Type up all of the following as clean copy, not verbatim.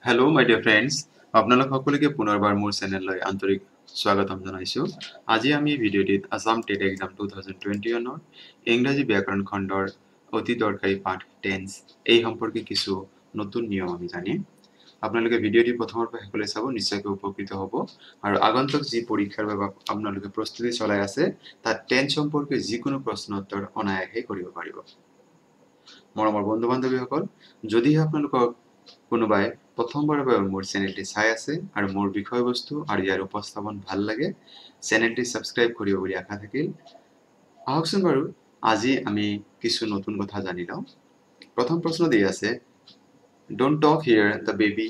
Hello' মাই dear friends, আপোনালোক সকলোকে পুনৰবাৰ মোৰ চেনেললৈ আন্তৰিক স্বাগতম জনাইছোঁ। আজি আমি ভিডিঅ'টিত আছাম টেট এক্সাম 2021 ইংৰাজী ব্যাকৰণ খণ্ডৰ অতি দৰকাৰী পাঠ টেন্স এই সম্পৰ্কে কিছু নতুন নিয়ম আমি জানিম। আপোনালোকে ভিডিঅ'টি প্ৰথমৰ পৰা শেষলৈ চাব, নিশ্চয়কৈ উপকৃত হ'ব। আৰু আগন্তুক যি পৰীক্ষাৰ বাবে আপোনালোকে প্ৰস্তুতি চলাই আছে তাত টেন্স সম্পৰ্কে যিকোনো প্ৰশ্ন উত্তৰ অনায়াসে কৰিব পাৰিব। মৰমৰ বন্ধু বান্ধৱীসকল, যদিহে আপোনালোকক কোনোবাই প্ৰথমবাৰৰ বাবে মোৰ চেনেলটি চাই আছে আৰু মোৰ বিষয়বস্তু আৰু ইয়াৰ উপস্থাপন ভাল লাগে, চেনেলটি ছাবস্ক্ৰাইব কৰিব বুলি আশা থাকিল। আহকচোন বাৰু আজি আমি কিছু নতুন কথা জানি লওঁ। প্ৰথম প্ৰশ্ন দি আছে, don't talk here the baby.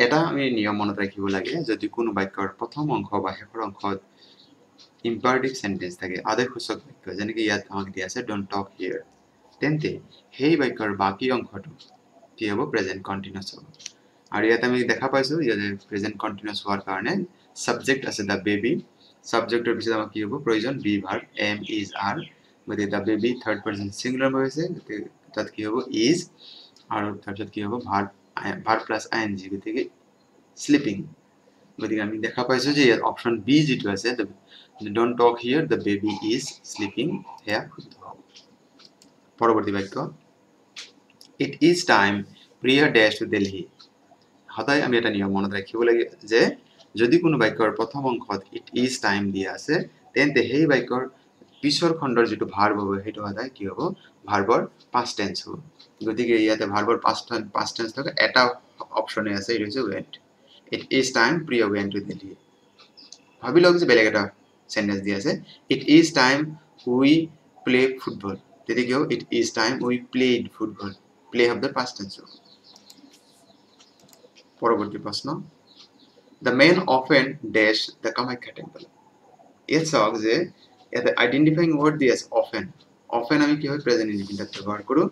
এটা আমি নিয়ম মনত ৰাখিব লাগে, যদি কোনো বাক্যৰ প্ৰথম অংশ বা শেষৰ অংশত ইম্পাৰেটিভ সেন্টেন্স থাকে, আদেশসূচক বাক্য, যেনেকৈ ইয়াত আমাক দিয়া আছে ডোন্ট টক হিয়াৰ, তেন্তে সেই বাক্যৰ বাকী অংশটো কি হ'ব? প্ৰেজেন্ট কণ্টিনিউয়াছ হ'ব। আৰু ইয়াত আমি দেখা পাইছোঁ ইয়াতে প্ৰেজেন্ট কণ্টিনিউয়াছ হোৱাৰ কাৰণে সাবজেক্ট আছে দ্য বেবী। সাবজেক্টৰ পিছত আমাক কি হ'ব? প্ৰয়োজন be verb am is are. গতিকে the baby third person singular হৈছে, গতিকে তাত কি হ'ব? ইজ। আৰু তাৰপিছত কি হ'ব? ভাৰ্ব প্লাছ আই এন জি, গতিকে স্লিপিং। গতিকে আমি দেখা পাইছোঁ যে ইয়াত অপশ্যন বি যিটো আছে, don't talk here the baby is sleeping, সেয়া শুদ্ধ হ'ব। পৰৱৰ্তী বাক্য, it is time Priya does to Delhi. সদায় আমি এটা নিয়ম মনত ৰাখিব লাগে যে যদি কোনো বাক্যৰ প্ৰথম অংশত ইট ইজ টাইম দিয়া আছে, তেন্তে সেই বাক্যৰ পিছৰ খণ্ডৰ যিটো ভাৰ্ব হ'ব সেইটো সদায় কি হ'ব? ভাৰ্বৰ পাষ্ট টেন্স হ'ব। গতিকে ইয়াতে ভাৰ্বৰ পাষ্ট টেন্স থকা এটা অপশ্যনে আছে, এইটো হৈছে went. It is time Priya went to Delhi. ভাবি লওক যে বেলেগ এটা চেণ্টেন্স দিয়া আছে, it is time we play football. তেতিয়া কি হ'ব? It is time we played football. Play শব্দৰ পাষ্ট টেন্স হ'ব। পৰৱৰ্তী প্ৰশ্ন, the man often does the Kamakhya temple. ইয়াত চাওক যে ইয়াতে আইডেণ্টিফাইং ৱৰ্ড দি আছে অফেন। অফেন আমি কি হয়? প্ৰেজেন্ট ইনডিফিনিটত ব্যৱহাৰ কৰোঁ।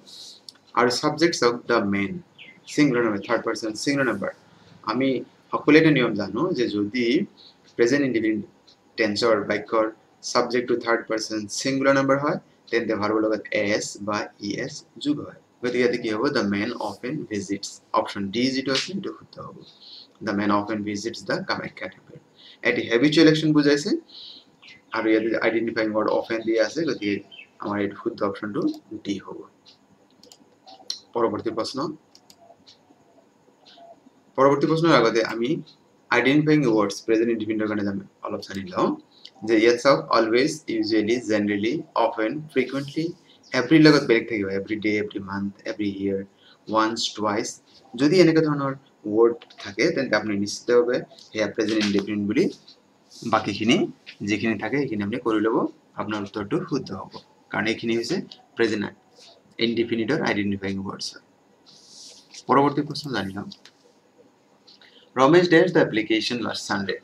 আৰু ছাবজেক্ট চাওক the men, singular number, third person singular number. আমি সকলোৱে এটা নিয়ম জানো যে যদি প্ৰেজেন্ট ইনডিফিনিট টেন্সৰ বাক্যৰ ছাবজেক্টটো থাৰ্ড পাৰ্চন ছিংগুলাৰ নাম্বাৰ হয়, তেন্তে ভাৰ্বৰ লগত এছ বা ই এছ যোগ হয়। গতিকে ইয়াতে কি হ'ব? The man often visits. Option D যিটো আছে সেইটো শুদ্ধ হ'ব। The man often visits the Kamakhya temple. এটি হেবিচুৱেল একশ্যন বুজাইছে আৰু ইয়াতে আইডেণ্টিফাইং ৱৰ্ড অফেন দিয়া আছে, গতিকে আমাৰ এইটো শুদ্ধ অপশ্যনটো ডি হ'ব। পৰৱৰ্তী প্ৰশ্নৰ আগতে আমি আইডেণ্টিফাইং ৱৰ্ডছ প্ৰেজেন্ট ইনডিফিনিটৰ কাৰণে অলপ জানি লওঁ। যে ইয়াত চাওক always, usually, generally, often, frequently, এভৰিৰ লগত বেলেগ থাকিব, every day, every month, every year, once, twice. যদি এনেকুৱা ধৰণৰ ৱৰ্ড থাকে তেন্তে আপুনি নিশ্চিতভাৱে সেয়া প্ৰেজেন্ট ইনডিফিনিট বুলি বাকীখিনি যিখিনি থাকে সেইখিনি আপুনি কৰি ল'ব, আপোনাৰ উত্তৰটো শুদ্ধ হ'ব। কাৰণ এইখিনি হৈছে প্ৰেজেন্ট ইনডিফিনিটৰ আইডেণ্টিফাইং ৱৰ্ডছ। পৰৱৰ্তী প্ৰশ্ন জানি লওঁ, Ramesh does the application last Sunday.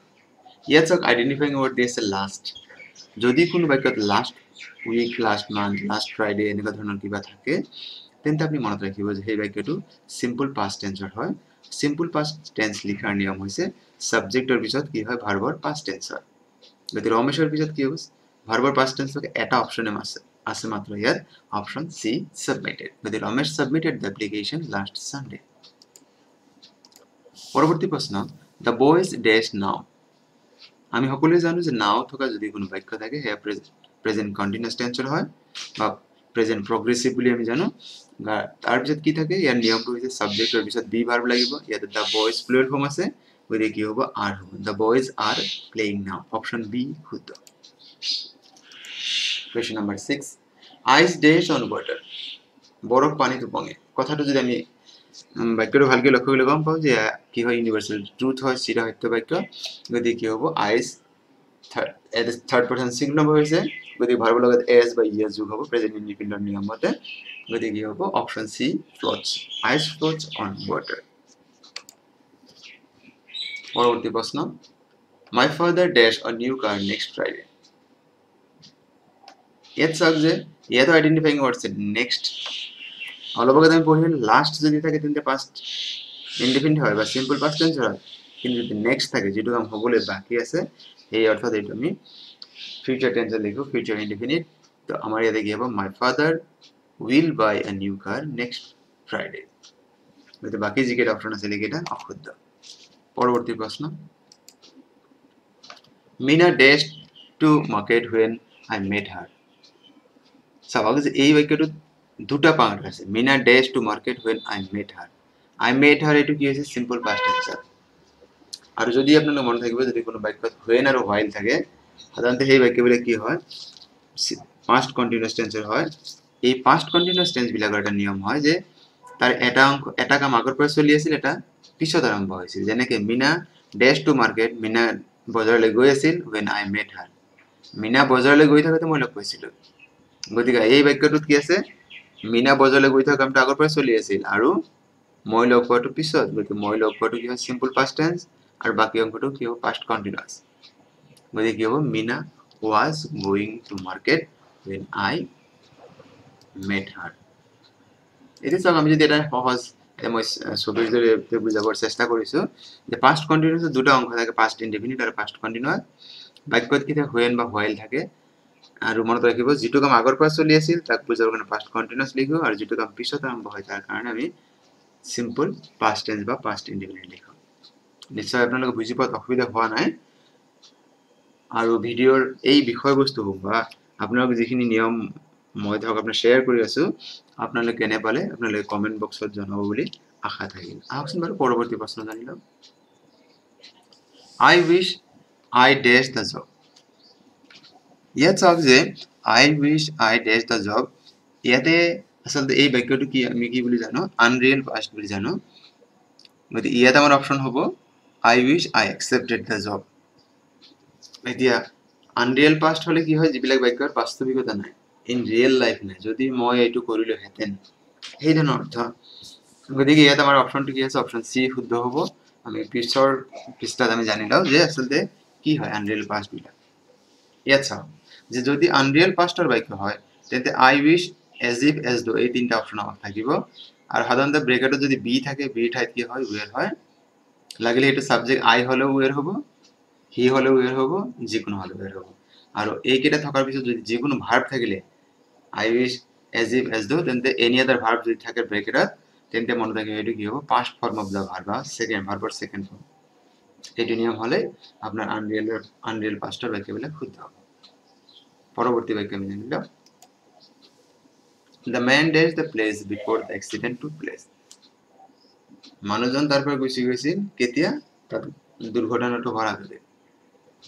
ইয়াত চাওক আইডেণ্টিফাইং ৱৰ্ড দি আছে লাষ্ট। যদি কোনো বাক্যত last week, last month, last Friday এনেকুৱা ধৰণৰ কিবা থাকে, তেন্তে আপুনি মনত ৰাখিব যে সেই বাক্যটো চিম্পল পাষ্ট টেন্সৰ হয়। চিম্পল পাষ্ট টেন্স লিখাৰ নিয়ম হৈছে ছাবজেক্টৰ পিছত কি হয়? ভাৰ্বৰ পাষ্ট টেন্স হয়। গতিকে ৰমেশৰ পিছত কি হ'ব? ভাৰ্বৰ পাষ্ট টেন্স থাকে, এটা অপশ্যনে আছে মাত্ৰ ইয়াত, অপশ্যন চি সাবমিটেড। গতিকে Ramesh submitted the application last Sunday. পৰৱৰ্তী প্ৰশ্ন, দ্য বয়জ ডেছ নাও। আমি সকলোৱে জানো যে নাও থকা যদি কোনো বাক্য থাকে সেয়া প্ৰেজেন্ট কণ্টিনিউয়াছ টেন্সৰ হয় বা প্ৰেজেন্ট প্ৰগ্ৰেছিভ বুলি আমি জানো। তাৰপিছত কি থাকে? ইয়াৰ নিয়মটো হৈছে ছাবজেক্টৰ পিছত বি ভাৰ্ব লাগিব। ইয়াতে দ্য বয়জ প্লুৰেল ফৰ্ম আছে, গতিকে কি হ'ব? আৰ হ'ব। The boys are playing now. Option B শুদ্ধ। Question number 6, ice does on water. বৰফ পানীত উপঙে। কথাটো যদি আমি বাক্যটো ভালকৈ লক্ষ্য কৰিলে গম পাওঁ যে কি হয়? ইউনিভাৰ্চেল ট্ৰুথ হয়, চিধা সত্য বাক্য। গতিকে কি হ'ব? আইচ থাৰ্ড পাৰ্চন ছিংগুলাৰ হৈছে, গতিকে ভাৰ্বৰ লগত এছ বা ই এছ যোগ হ'ব প্ৰেজেন্ট ইনডিফিনিটৰ নিয়ম মতে। গতিকে কি হ'ব? Option C floats. Ice floats on water. পৰৱৰ্তী প্ৰশ্ন, my father dash a new car next Friday. ইয়াত চাওক যে ইয়াতো আইডেণ্টিফাইং ৱৰ্ড আছে নেক্সট। অলপ আগতে আমি পঢ়িলোঁ লাষ্ট যদি থাকে তেন্তে পাষ্ট ইনডিফিনিট হয় বা চিম্পল পাষ্ট টেন্স হয়, কিন্তু যদি নেক্সট থাকে, যিটো কাম হ'বলৈ বাকী আছে, সেই অৰ্থত এইটো আমি ফিউচাৰ টেন্সত লিখোঁ, ফিউচাৰ ইনডিফিনিট। তো আমাৰ ইয়াতে কি হ'ব? My father will buy a new car next Friday. গতিকে বাকি যিকেইটা অপশন আছে এইকেইটা অশুদ্ধ পৰৱৰ্তী প্ৰশ্ন Meena does to market when I met her চাওক যে এই বাক্যটোত দুটা পাৰ্ট আছে Meena does to market when I met her এইটো কি হৈছে সিম্পল পাষ্ট টেন্স আৰু যদি আপোনালোক মন থাকিব যদি কোনো বাক্যত when আৰু while থাকে সাধাৰণতে সেই বাক্যবিলাক কি হয় past continuous tense হয় এই past continuous tense বিলাকৰ এটা নিয়ম হয় যে তাৰ এটা কাম আগৰ পৰা চলি আছিল এটা পিছত আৰম্ভ হৈছিল যেনেকৈ Mina does to market Mina বজাৰলৈ গৈ আছিল when I met her Mina বজাৰলৈ গৈ থাকোঁতে মই লগ পাইছিলোঁ গতিকে এই বাক্যটোত কি আছে মিনা বজাৰলৈ গৈ থকা কামটো আগৰ পৰা চলি আছিল আৰু মই লগ পোৱাটো পিছত গতিকে মই লগ পোৱাটো কি হয় সিম্পল পাষ্ট টেন্স আৰু বাকি অংশটো কি হ'ব পাষ্ট কন্টিনিউয়াস গতিকে কি হ'ব Mina was going to market when I met her এটা চাওক আমি যদি এটা সহজ মই ছবিৰ জৰিয়তে বুজাবৰ চেষ্টা কৰিছো যে পাষ্ট কন্টিনিউয়াস দুটা অংশ থাকে পাষ্ট ইনডিফিনিট আৰু পাষ্ট কন্টিনিউয়াস বাক্যত কি থাকে when বা while থাকে আৰু মনত ৰাখিব যেটো কাম আগৰ পৰা চলি আছিল তাক বুজাবৰ কাৰণে পাষ্ট কন্টিনিউয়াস লিখো আৰু যেটো কাম পিছত আৰম্ভ হয় তাৰ কাৰণে আমি সিম্পল পাষ্ট টেন্স বা পাষ্ট ইনডিফিনিট লিখো নিশ্চয় আপোনালোকে বুজি পোৱাত অসুবিধা হোৱা নাই আৰু ভিডিওৰ এই বিষয়বস্তু বা আপোনালোকে যিখিনি নিয়ম মই ধৰক আপোনাক শ্বেয়াৰ কৰি আছো আপোনালোকে কেনে পালে আপোনালোকে কমেন্ট বক্সত জনাব বুলি আশা থাকিল আহকচোন বাৰু পৰৱৰ্তী প্ৰশ্ন জানি লওঁ I wish I dash the job ইয়াত চাওক যে I wish I dash the job ইয়াতে আসলে এই বাক্যটো কি আমি কি বুলি জানো আনৰিয়েল পাষ্ট বুলি জানো গতি ইয়াত আমাৰ অপচন হ'ব I wish I accepted the job এতিয়া আনৰিয়েল পাষ্ট হলে কি হয় যিবিলাক বাক্যৰ বাস্তৱিকতা নাই ইন ৰিয়েল লাইফ নাই যদি মই এইটো কৰিলো হেতেন এই ধৰণৰ অৰ্থ গতিকে ইয়াত আমাৰ অপচনটো কি আছে অপচন সি শুদ্ধ হ'ব আমি পিছৰ পৃষ্ঠাত আমি জানি লওঁ যে আসলে কি হয় আনৰিয়েল পাষ্ট বিলাক ইয়াত চাওক যে যদি আনৰিয়েল পাষ্টৰ বাক্য হয় তেন্তে I wish as if as though এই তিনটা অপচন আমাক থাকিব আৰু সাধাৰণতে ব্ৰেকেটত যদি বি থাকে বি ঠাইত কি হয় ওয়েৰ হয় লাগিলে এটা সাবজেক্ট I হলেও ওয়েৰ হ'ব হি হলেও ওয়েৰ হ'ব যিকোনো হলেও ওয়েৰ হ'ব আৰু এইকেইটা থকাৰ পিছত যদি যিকোনো ভাৰ্ব থাকিলে I wish as if as though তেন্তে any other verb যদি থাকে ব্ৰেকেটত তেন্তে মনত ৰাখিব এইটো কি হ'ব past form of the verb বা সেকেন্ড ভাৰ্বৰ সেকেন্ড ফৰ্ম এইটো নিয়ম হলে আপনাৰ আনৰিয়েল পাস্টৰ বাক্যবিলাক শুদ্ধ হ'ব পৰৱৰ্তী বাক্য আমি জানি লওঁ The man dashed the place before the accident took place মানুহজন তাৰ পৰা গুচি গৈছিল কেতিয়া তাৰ দুৰ্ঘটনাটো হোৱাৰ আগতে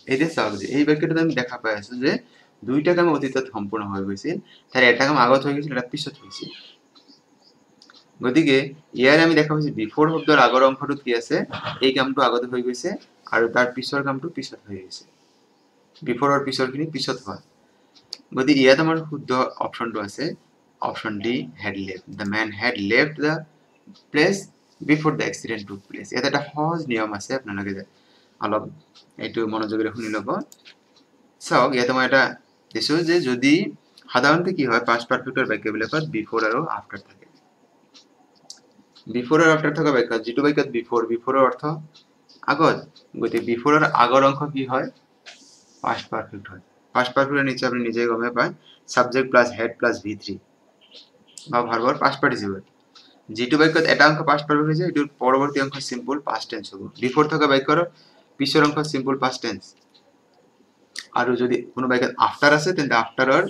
এইটা চাওক যে এই বাক্যটোত আমি দেখা পাই আছো যে দুইটা কাম অতীতত সম্পূৰ্ণ হৈ গৈছিল তাৰ এটা কাম আগত হৈ গৈছিল এটা পিছত হৈছিল গতিকে ইয়াৰ আমি দেখা পাইছো বিফোৰ শব্দৰ আগৰ অংশটোত কি আছে এই কামটো আগত হৈ গৈছে আৰু তাৰ পিছৰ কামটো পিছত হৈ গৈছে বিফোৰৰ পিছৰখিনি পিছত হয় গতিকে ইয়াত আমাৰ শুদ্ধ অপচনটো আছে option D had left the man had left the place before the accident took place ইয়াত এটা সহজ নিয়ম আছে আপোনালোকে অলপ এইটো মনোযোগেৰে শুনি ল'ব চাওক ইয়াত মই এটা দিছো যে যদি সাধাৰণতে কি হয় পাস্ট পাৰফেক্টৰ বাক্যবিলাকত বিফোৰ আৰু আফটাৰ থাকে বিফোৰ আৰু আফটাৰ থকা বাক্য যেটো বাক্যত বিফোৰৰ অৰ্থ আগত গতি বিফোৰৰ আগৰ অংশ কি হয় পাস্ট পারফেক্ট হয় পাস্ট পারফেক্টের নিচে আপনি নিজেই গমে পায় subject plus had plus v3 বা ভার্বর পাস্ট পার্টিসিপল যেটো বাক্যত এটা অংশ পাস্ট পারফেক্ট হয়েছে এটার পরবর্তী অংশ সিম্পল পাস্ট টেন্স হবে বিফোর থাকা বাক্যর পিছৰ অংশ সিম্পল পাস্ট টেন্স আৰু যদি কোনো বাক্যত আফটাৰ আছে তেন্তে আফটাৰৰ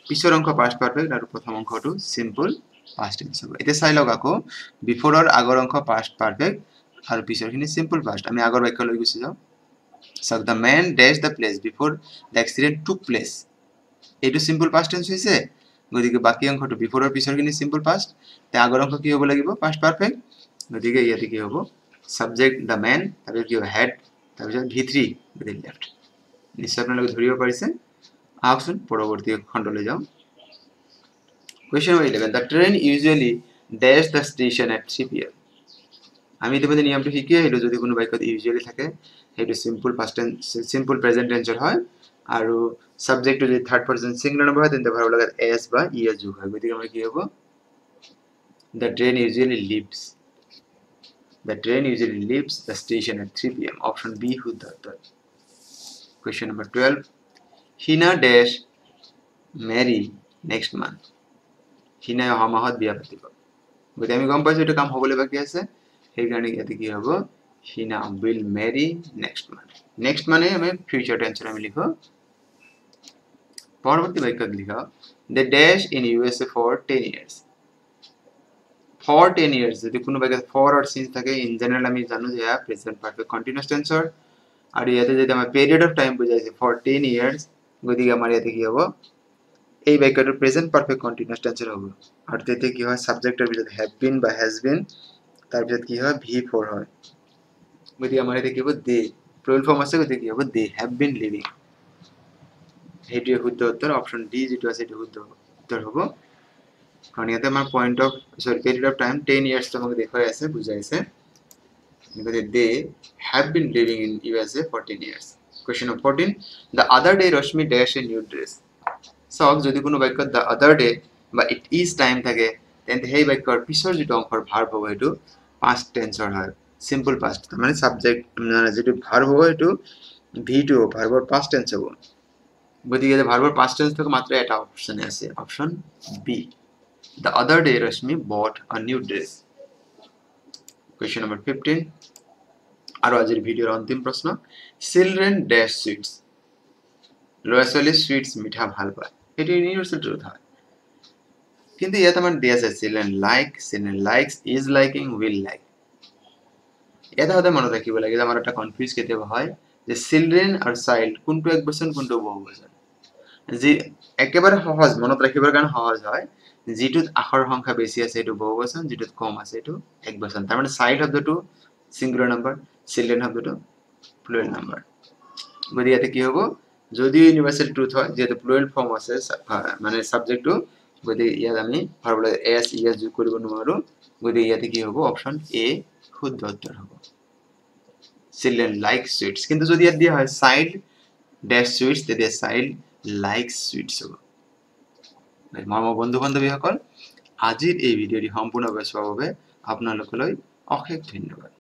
পিছৰ অংশ পাস্ট পাৰফেক্ট আৰু প্ৰথম অংশটো সিম্পল পাস্ট টেন্স হবে এটা চাই লওক আকৌ বিফোৰৰ আগৰ অংশ পাস্ট পাৰফেক্ট আৰু পিছৰখিনি সিম্পল পাস্ট আমি আগৰ বাক্য লৈ গুছি যাও So the man dashed the place before the accident took place. এইটো সিম্পল পাস্ট টেন্স হৈছে গতিকে বাকি অংশটো বিফোৰৰ পিছৰখিনি সিম্পল পাস্ট তে আগৰ অংশ কি হ'ব লাগিব পাস্ট পাৰফেক্ট গতিকে ইয়াতে কি হ'ব সাবজেক্ট the man তাৰপিছত কি হ'ব হেড তাৰপিছত v3 উইথ লেফট নিশ্চয় আপোনালোকে ধৰিব পাৰিছে আহকচোন পৰৱৰ্তী খণ্ডলৈ যাওঁ Question 11 The train usually dash the station at 3 p.m. আমি ইতিমধ্যে নিয়মটো শিকি আহিলো যদি কোনো বাক্যত ইউজুয়ালি থাকে সেইটো simple past tense simple present টেন্সৰ হয় আৰু সাবজেক্টটো যদি থাৰ্ড পাৰসন সিঙ্গুলাৰ নম্বৰ হয় তেন্তে ভাৰ্ব লগত এস বা ইএস যোগ হয় গতিকে আমাৰ কি হ'ব The train usually leaves the station at 3 p.m. Option B শুদ্ধ উত্তৰ Question number 12 Hina dash marry next month Hina অহা মাহত বিয়া পাতিব গতিকে আমি গম পাইছো এটা কাম হ'বলৈ বাকি আছে সেইকাৰণে ইয়াতে কি হ'ব Hina will marry next month next মানে আমি ফিউচার টেন্সৰ আমি লিখো পৰৱৰ্তী বাক্যত লিখা they dash in USA for 10 years for 10 years যদি কোনো বাক্যত for or since থাকে in general আমি জানো যে present perfect continuous tense আৰু ইয়াতে যদি আমাৰ period of time বুজাইছে for 10 years গতিকে আমাৰ ইয়াতে কি হ'ব এই বাক্যটোৰ প্ৰেজেন্ট পাৰফেক্ট কন্টিনিউয়াস টেন্সৰ হ'ব আৰু তেতে কি হয় সাবজেক্টৰ ভিতৰত have been বা has been তাৰ ভিতৰত কি হয় V4 হয় গতিকে আমাৰ ইয়াতে কি হ'ব they প্লুৰাল ফৰ্ম আছে গতিকে কি হ'ব they have been living হেইটোৱে শুদ্ধ উত্তৰ অপচন ডি যেটো আছে এটো শুদ্ধ উত্তৰ হ'ব কাৰণ ইয়াতে আমাৰ point of period of time 10 years তোমাক দেখাই আছে বুজাইছে গতিকে they have been living in USA for 10 years question number 14 the other day Rashmi dash a new dress সব যদি কোনো বাক্যত the other day বা it is time থাকে তেন্তে সেই বাক্যৰ পিছৰ যেটো অংশৰ ভার্ব হ'ব এটো past tense হয় simple past মানে সাবজেক্ট মানে যেটো ভার্ব হ'ব এটো V2 ভাৰ্বৰ past tense হ'ব গতিকে যে ভাৰ্বৰ past tense থাকে মাত্র এটা অপশন আছে option B the other day Rashmi bought a new dress question number 15 আৰু আজিৰ ভিডিওৰ অন্তিম প্ৰশ্ন children dash sweets ল'ৰা ছোৱালী সুইটস মিঠা ভাল পায় এটো ইউনিভাৰ্সাল ট্ৰুথ হয় কিন্তু ইয়াত আমাৰ দিয়া আছে children likes is liking will like এটা হতে মনত ৰাখিব লাগে যে আমাৰ এটা কনফিউজ কেতিয়াবা হয় যে children আৰু child কোনটো একবচন কোনটো বহুবচন যে একেবাৰে সহজ মনত ৰাখিবৰ কাৰণে সহজ হয় যেটোত আখৰ সংখ্যা বেছি আছে এটো বহুবচন যেটোত কম আছে এটো একবচন তাৰ মানে child শব্দটো সিঙ্গুলার নাম্বার children শব্দটো প্লুরাল নাম্বার গতিকে ইয়াতে কি হ'ব যদি ইউনিভার্সাল ট্রুথ হয় যেহেতু প্লুরাল ফর্ম আছে মানে সাবজেক্টটো গতিকে ইয়াত আমি ভাৰ্বলে এস ইএস যোগ কৰিব নোৱাৰো গতিকে ইয়াতে কি হ'ব অপশন এ শুদ্ধ উত্তৰ হ'ব children like sweets কিন্তু যদি ইয়াত দিয়া হয় child dash sweets তেতিয়া child likes sweets হ'ব মৰমৰ বন্ধু বান্ধৱীসকল আজিৰ এই ভিডিঅ'টি সম্পূৰ্ণভাৱে চোৱাৰ বাবে আপোনালোকলৈ অশেষ ধন্যবাদ